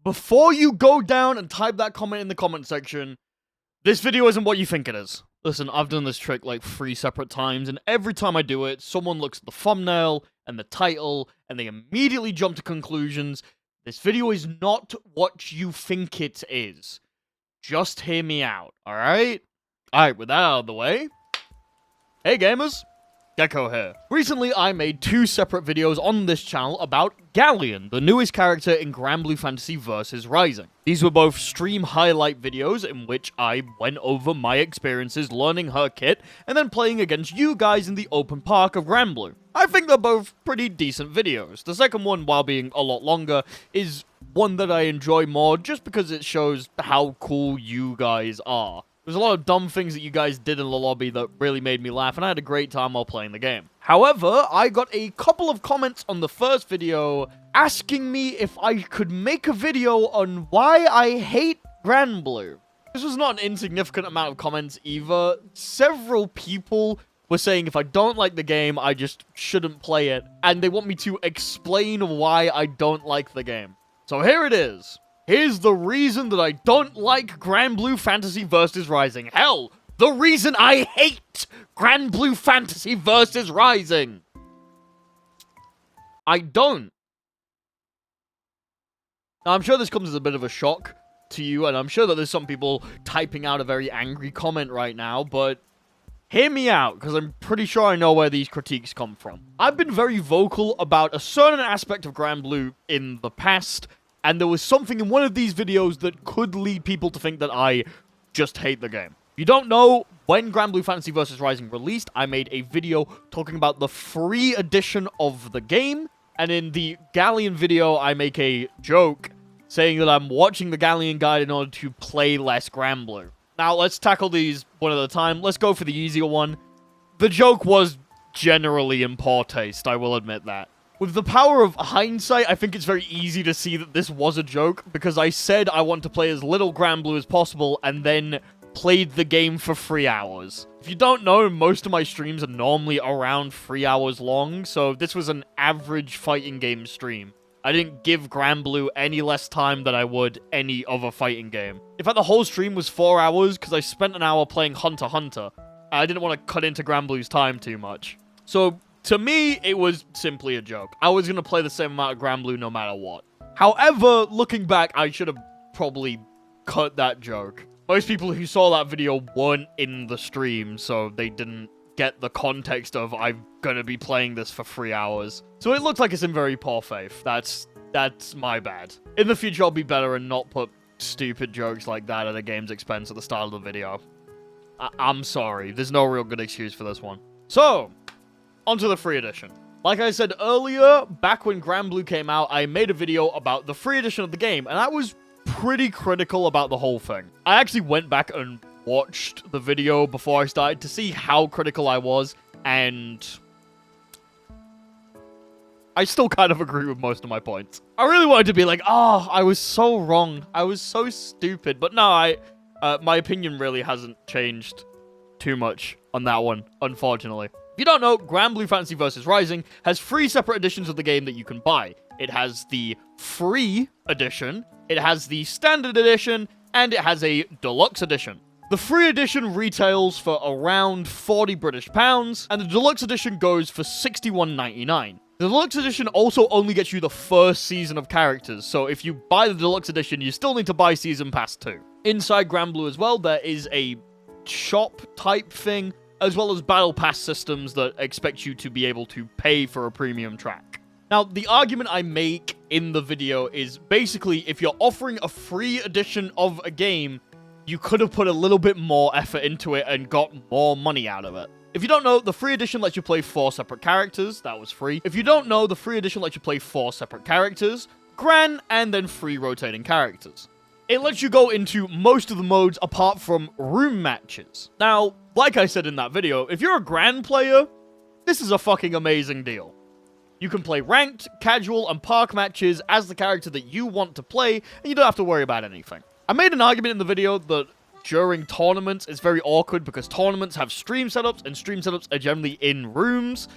before you go down and type that comment in the comment section, this video isn't what you think it is. Listen, I've done this trick like 3 separate times, and every time I do it, someone looks at the thumbnail and the title, and they immediately jump to conclusions. This video is not what you think it is. Just hear me out, alright? Alright, with that out of the way, hey gamers! Gecko here. Recently, I made 2 separate videos on this channel about Galleon, the newest character in Granblue Fantasy Versus Rising. These were both stream highlight videos in which I went over my experiences learning her kit and then playing against you guys in the open park of Granblue. I think they're both pretty decent videos. The second one, while being a lot longer, is one that I enjoy more just because it shows how cool you guys are. There's a lot of dumb things that you guys did in the lobby that really made me laugh, and I had a great time while playing the game. However, I got a couple of comments on the first video asking me if I could make a video on why I hate Granblue. This was not an insignificant amount of comments either. Several people were saying if I don't like the game, I just shouldn't play it, and they want me to explain why I don't like the game. So here it is. Here's the reason that I don't like Granblue Fantasy Versus Rising. Hell, the reason I hate Granblue Fantasy Versus Rising. I don't. Now, I'm sure this comes as a bit of a shock to you, and I'm sure that there's some people typing out a very angry comment right now, but hear me out, because I'm pretty sure I know where these critiques come from. I've been very vocal about a certain aspect of Granblue in the past, and there was something in one of these videos that could lead people to think that I just hate the game. If you don't know, when Granblue Fantasy Versus Rising released, I made a video talking about the free edition of the game. And in the Galleon video, I make a joke saying that I'm watching the Galleon guide in order to play less Granblue. Now, let's tackle these one at a time. Let's go for the easier one. The joke was generally in poor taste, I will admit that. With the power of hindsight, I think it's very easy to see that this was a joke, because I said I want to play as little Granblue as possible, and then played the game for 3 hours. If you don't know, most of my streams are normally around 3 hours long, so this was an average fighting game stream. I didn't give Granblue any less time than I would any other fighting game. In fact, the whole stream was 4 hours, because I spent an hour playing Hunter x Hunter. I didn't want to cut into Granblue's time too much. So, to me, it was simply a joke. I was going to play the same amount of Granblue no matter what. However, looking back, I should have probably cut that joke. Most people who saw that video weren't in the stream, so they didn't get the context of I'm going to be playing this for 3 hours. So it looks like it's in very poor faith. That's my bad. In the future, I'll be better and not put stupid jokes like that at a game's expense at the start of the video. I'm sorry. There's no real good excuse for this one. So, onto the free edition. Like I said earlier, back when Granblue came out, I made a video about the free edition of the game, and I was pretty critical about the whole thing. I actually went back and watched the video before I started to see how critical I was, and I still kind of agree with most of my points. I really wanted to be like, oh, I was so wrong. I was so stupid. But no, my opinion really hasn't changed too much on that one, unfortunately. If you don't know, Granblue Fantasy Versus Rising has 3 separate editions of the game that you can buy. It has the free edition, it has the standard edition, and it has a deluxe edition. The free edition retails for around £40 British, and the deluxe edition goes for £61.99. The deluxe edition also only gets you the first season of characters, so if you buy the deluxe edition, you still need to buy Season Pass 2. Inside Granblue as well, there is a shop type thing, as well as battle pass systems that expect you to be able to pay for a premium track. Now, the argument I make in the video is basically if you're offering a free edition of a game, you could have put a little bit more effort into it and got more money out of it. If you don't know, the free edition lets you play 4 separate characters. That was free. If you don't know, the free edition lets you play 4 separate characters, Gran, and then 3 rotating characters. It lets you go into most of the modes apart from room matches. Now, like I said in that video, if you're a Gran player, this is a fucking amazing deal. You can play ranked, casual, and park matches as the character that you want to play, and you don't have to worry about anything. I made an argument in the video that during tournaments, it's very awkward because tournaments have stream setups, and stream setups are generally in rooms.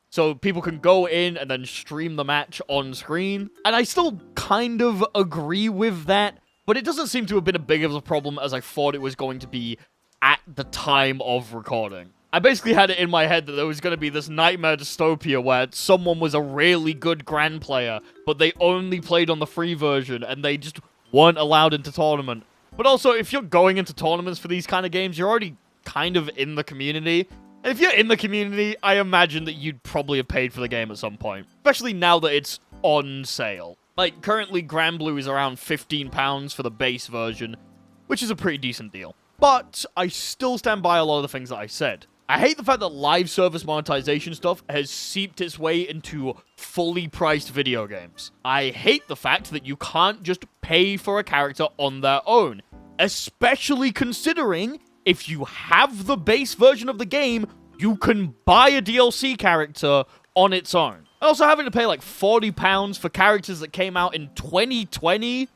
so people can go in and then stream the match on screen. And I still kind of agree with that, but it doesn't seem to have been as big of a problem as I thought it was going to be at the time of recording. I basically had it in my head that there was going to be this nightmare dystopia where someone was a really good Gran player, but they only played on the free version, and they just weren't allowed into tournament. But also, if you're going into tournaments for these kind of games, you're already kind of in the community. And if you're in the community, I imagine that you'd probably have paid for the game at some point. Especially now that it's on sale. Like, currently, Granblue is around £15 for the base version, which is a pretty decent deal. But I still stand by a lot of the things that I said. I hate the fact that live service monetization stuff has seeped its way into fully priced video games. I hate the fact that you can't just pay for a character on their own, especially considering if you have the base version of the game, you can buy a DLC character on its own. Also, having to pay like £40 for characters that came out in 2020,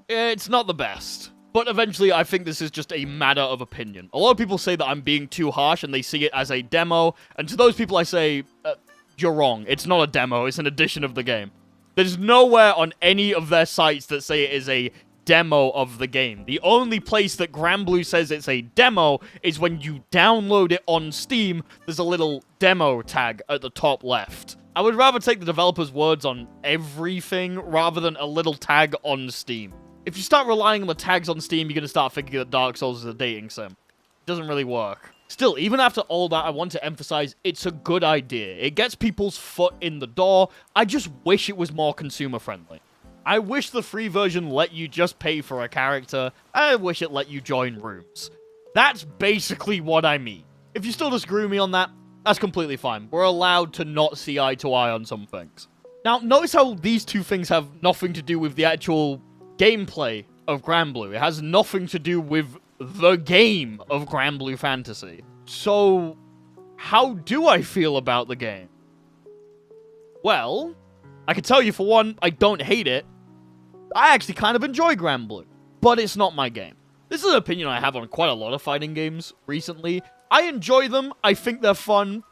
it's not the best. But eventually, I think this is just a matter of opinion. A lot of people say that I'm being too harsh and they see it as a demo. And to those people, I say, you're wrong. It's not a demo. It's an addition of the game. There's nowhere on any of their sites that say it is a demo of the game. The only place that Granblue says it's a demo is when you download it on Steam. There's a little demo tag at the top left. I would rather take the developer's words on everything rather than a little tag on Steam. If you start relying on the tags on Steam, you're going to start thinking that Dark Souls is a dating sim. It doesn't really work. Still, even after all that, I want to emphasize it's a good idea. It gets people's foot in the door. I just wish it was more consumer-friendly. I wish the free version let you just pay for a character. I wish it let you join rooms. That's basically what I mean. If you still disagree with me on that, that's completely fine. We're allowed to not see eye to eye on some things. Now, notice how these two things have nothing to do with the actual gameplay of Granblue. It has nothing to do with the game of Granblue Fantasy. So, how do I feel about the game? Well, I can tell you for one, I don't hate it. I actually kind of enjoy Granblue, but it's not my game. This is an opinion I have on quite a lot of fighting games recently. I enjoy them, I think they're fun,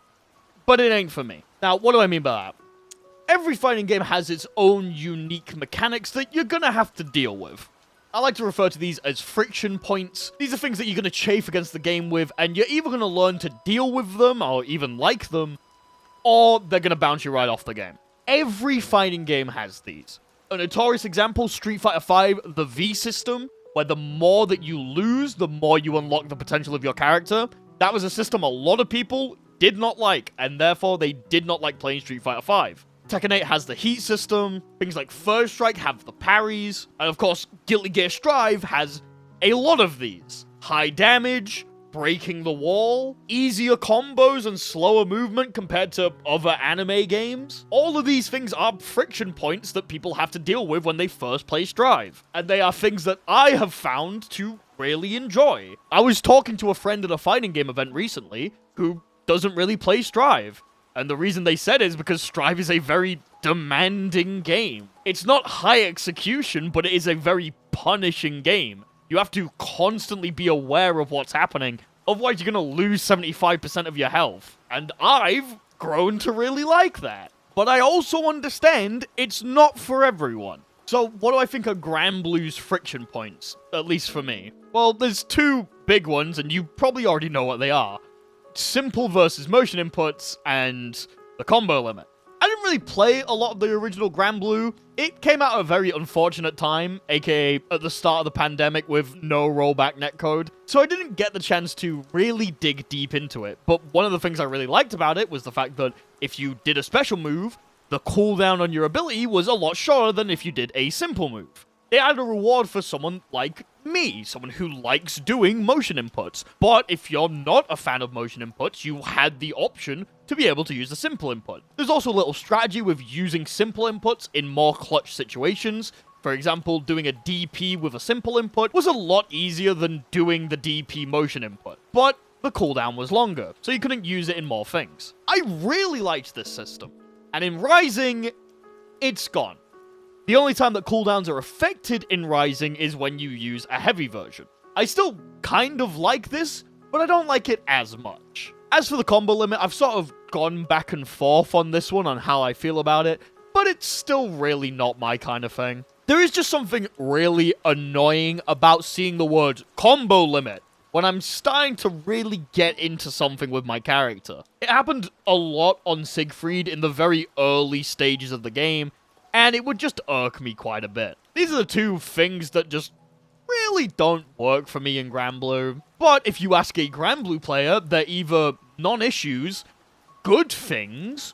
but it ain't for me. Now, what do I mean by that? Every fighting game has its own unique mechanics that you're gonna have to deal with. I like to refer to these as friction points. These are things that you're gonna chafe against the game with, and you're either gonna learn to deal with them, or even like them, or they're gonna bounce you right off the game. Every fighting game has these. A notorious example, Street Fighter V, the V system, where the more that you lose, the more you unlock the potential of your character. That was a system a lot of people did not like, and therefore they did not like playing Street Fighter V. Tekken 8 has the heat system, things like First Strike have the parries, and of course, Guilty Gear Strive has a lot of these. High damage, breaking the wall, easier combos and slower movement compared to other anime games. All of these things are friction points that people have to deal with when they first play Strive, and they are things that I have found to really enjoy. I was talking to a friend at a fighting game event recently who doesn't really play Strive. And the reason they said it is because Strive is a very demanding game. It's not high execution, but it is a very punishing game. You have to constantly be aware of what's happening, otherwise you're going to lose 75% of your health. And I've grown to really like that. But I also understand it's not for everyone. So what do I think are Granblue's friction points, at least for me? Well, there's two big ones, and you probably already know what they are. Simple versus motion inputs, and the combo limit. I didn't really play a lot of the original Granblue. It came out at a very unfortunate time, aka at the start of the pandemic with no rollback netcode, so I didn't get the chance to really dig deep into it. But one of the things I really liked about it was the fact that if you did a special move, the cooldown on your ability was a lot shorter than if you did a simple move. It had a reward for someone like me, someone who likes doing motion inputs. But if you're not a fan of motion inputs, you had the option to be able to use a simple input. There's also a little strategy with using simple inputs in more clutch situations. For example, doing a DP with a simple input was a lot easier than doing the DP motion input. But the cooldown was longer, so you couldn't use it in more things. I really liked this system. And in Rising, it's gone. The only time that cooldowns are affected in Rising is when you use a heavy version. I still kind of like this, but I don't like it as much. As for the combo limit, I've sort of gone back and forth on this one on how I feel about it, but it's still really not my kind of thing. There is just something really annoying about seeing the word combo limit when I'm starting to really get into something with my character. It happened a lot on Siegfried in the very early stages of the game, and it would just irk me quite a bit. These are the two things that just really don't work for me in Granblue. But if you ask a Granblue player, they're either non-issues, good things,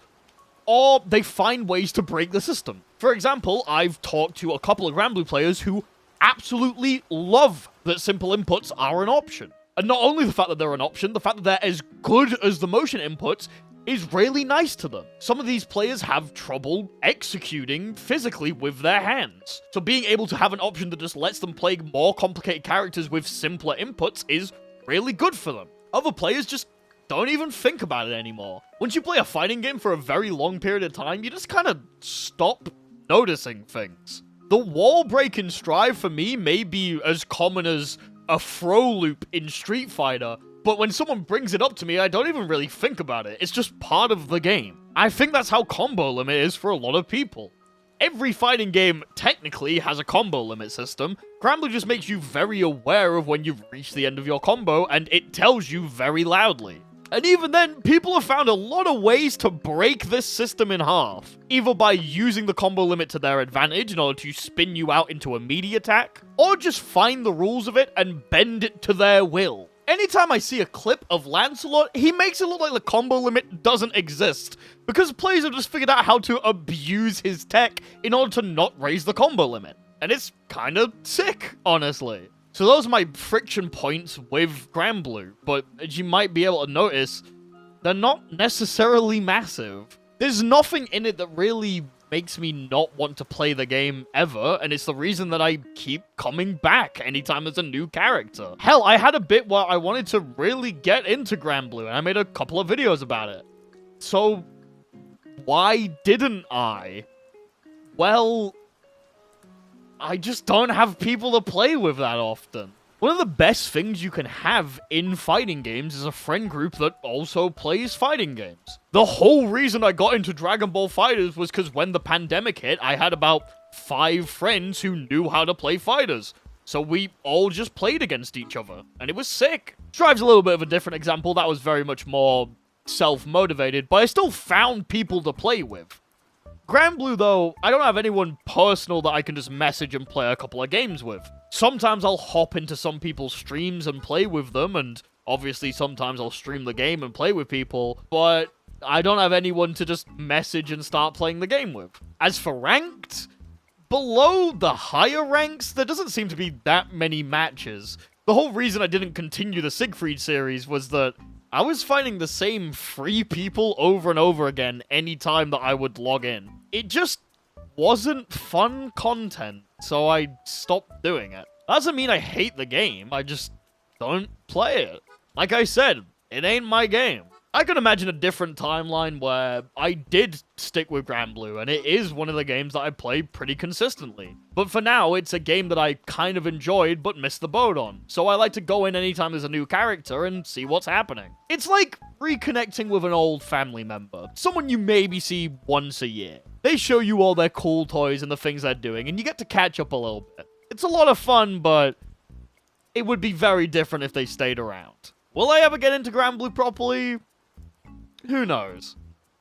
or they find ways to break the system. For example, I've talked to a couple of Granblue players who absolutely love that simple inputs are an option. And not only the fact that they're an option, the fact that they're as good as the motion inputs is really nice to them. Some of these players have trouble executing physically with their hands. So being able to have an option that just lets them play more complicated characters with simpler inputs is really good for them. Other players just don't even think about it anymore. Once you play a fighting game for a very long period of time, you just kind of stop noticing things. The wall break in Strive for me may be as common as a throw loop in Street Fighter, but when someone brings it up to me, I don't even really think about it. It's just part of the game. I think that's how combo limit is for a lot of people. Every fighting game technically has a combo limit system. Granblue just makes you very aware of when you've reached the end of your combo, and it tells you very loudly. And even then, people have found a lot of ways to break this system in half. Either by using the combo limit to their advantage in order to spin you out into a meaty attack, or just find the rules of it and bend it to their will. Anytime I see a clip of Lancelot, he makes it look like the combo limit doesn't exist, because players have just figured out how to abuse his tech in order to not raise the combo limit. And it's kinda sick, honestly. So those are my friction points with Granblue, but as you might be able to notice, they're not necessarily massive. There's nothing in it that really makes me not want to play the game ever, and it's the reason that I keep coming back anytime there's a new character. Hell, I had a bit where I wanted to really get into Granblue, and I made a couple of videos about it. So, why didn't I? Well, I just don't have people to play with that often. One of the best things you can have in fighting games is a friend group that also plays fighting games. The whole reason I got into Dragon Ball FighterZ was because when the pandemic hit, I had about 5 friends who knew how to play fighters. So we all just played against each other, and it was sick. Strive's a little bit of a different example. That was very much more self-motivated, but I still found people to play with. Granblue, though, I don't have anyone personal that I can just message and play a couple of games with. Sometimes I'll hop into some people's streams and play with them, and obviously sometimes I'll stream the game and play with people, but I don't have anyone to just message and start playing the game with. As for ranked, below the higher ranks, there doesn't seem to be that many matches. The whole reason I didn't continue the Siegfried series was that I was finding the same 3 people over and over again anytime that I would log in. It just wasn't fun content, so I stopped doing it. That doesn't mean I hate the game, I just don't play it. Like I said, it ain't my game. I can imagine a different timeline where I did stick with Granblue, and it is one of the games that I play pretty consistently. But for now, it's a game that I kind of enjoyed but missed the boat on. So I like to go in anytime there's a new character and see what's happening. It's like reconnecting with an old family member, someone you maybe see once a year. They show you all their cool toys and the things they're doing, and you get to catch up a little bit. It's a lot of fun, but it would be very different if they stayed around. Will I ever get into Granblue properly? Who knows?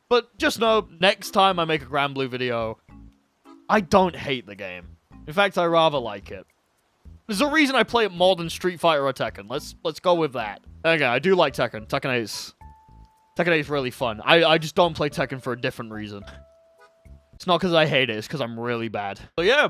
But just know, next time I make a Granblue video, I don't hate the game. In fact, I rather like it. There's a reason I play it more than Street Fighter or Tekken. Let's go with that. Okay, I do like Tekken. Tekken 8 is really fun. I just don't play Tekken for a different reason. It's not because I hate it, it's because I'm really bad. So yeah,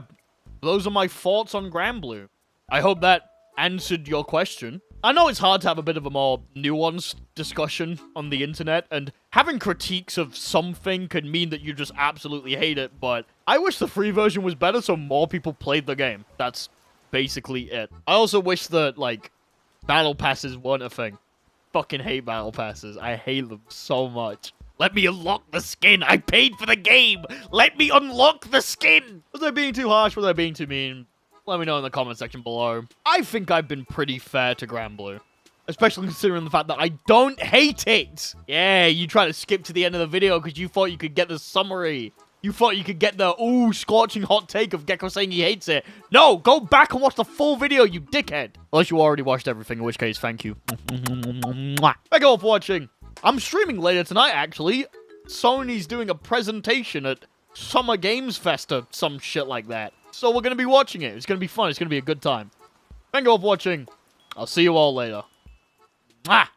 those are my thoughts on Granblue. I hope that answered your question. I know it's hard to have a bit of a more nuanced discussion on the internet, and having critiques of something could mean that you just absolutely hate it, but I wish the free version was better so more people played the game. That's basically it. I also wish that, like, battle passes weren't a thing. Fucking hate battle passes. I hate them so much. Let me unlock the skin! I paid for the game! Let me unlock the skin! Was I being too harsh? Was I being too mean? Let me know in the comment section below. I think I've been pretty fair to Granblue. Especially considering the fact that I don't hate it. Yeah, you try to skip to the end of the video because you thought you could get the summary. You thought you could get the, ooh, scorching hot take of Gecko saying he hates it. No, go back and watch the full video, you dickhead. Unless you already watched everything, in which case, thank you. Thank you all for watching. I'm streaming later tonight, actually. Sony's doing a presentation at Summer Games Fest or some shit like that. So we're going to be watching it. It's going to be fun. It's going to be a good time. Thank you all for watching. I'll see you all later. Mwah!